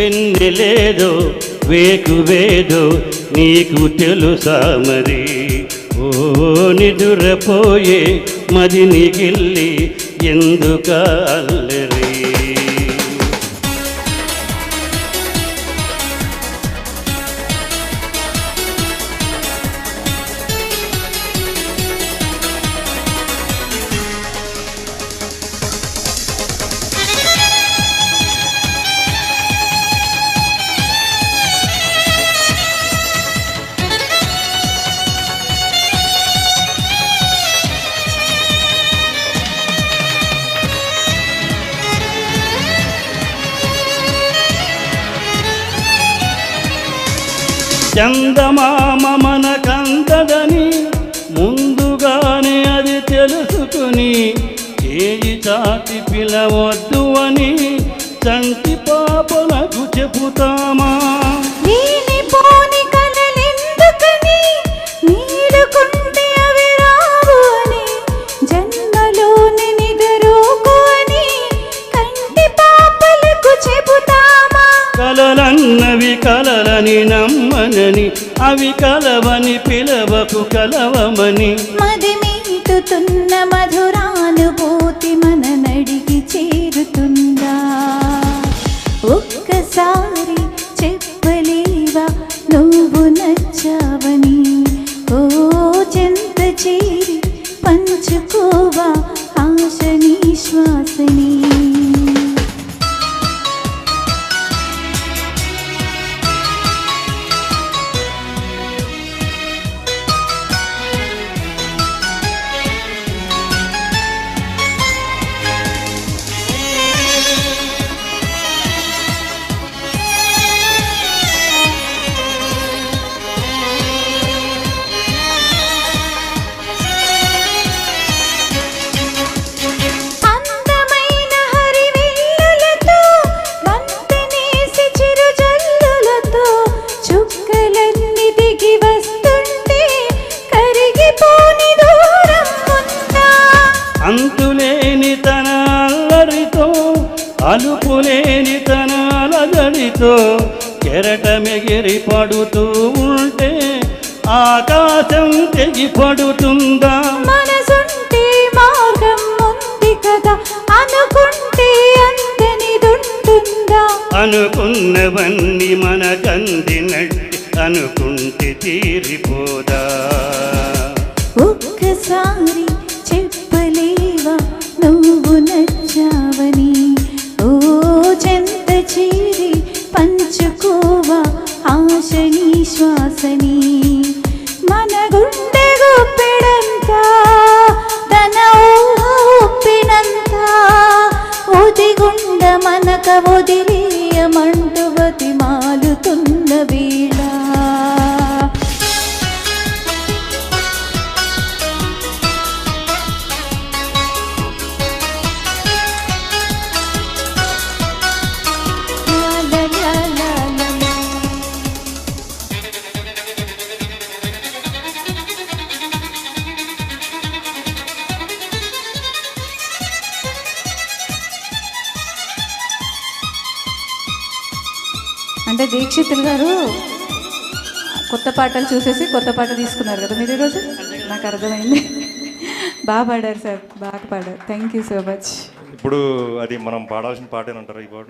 వెన్నెలేదో వేకువేదో నీకు తెలుసా మరి? ఓ నిదురపోయే మదిని గిల్లి ఎందుక అల్లరి? చందమామ మనకందదని ముందుగానే అది తెలుసుకుని చేయి చాటి పిలవద్దు అని చంటి పాపలకు చెబుతామా? కలలన్నవి కలలని నమ్మనని, అవి కలవని పిలవకు కలవమని. మదిమీటుతున్న మధురానుభూతి మన నడికి చేరుతుందా? ఒక్కసారి చెప్పలేవా నువ్వు నచ్చావని? ఓ చెంత చేరి పంచుకోవా ఆశని శ్వాసని? అంతులేని తన అల్లరితో, అలుపులేని తన అలజడితో కెరటమెగిరి పడుతూ ఉంటే ఆకాశం తెగి పడుతుందా? మనసుంటే మార్గం ఉంది కదా, అనుకుంటే అంతనిదుంటుందా? అనుకున్నవన్నీ మనకందినట్టు అనుకుంటే తీరిపోదా? ఒక్కసారి చెప్పలేవా నువ్వు నచ్చావని? ఓ చెంత చేరి పంచుకోవా ఆశని శ్వాసని? మన గుండె గుప్పెడంతా తన ఊపినంత ఒదిగుండ మనక వదిలేయమంటూ బతిమాలుతున్న వేళ అంటే దీక్షితులు గారు కొత్త పాటలు చూసేసి కొత్త పాట తీసుకున్నారు కదా మీరు ఈరోజు? నాకు అర్థమైంది. బాగా పాడారు సార్, బాగా పాడారు. Thank you so much. ఇప్పుడు అది మనం పాడాల్సిన పాటేనంటారా ఈ పాట?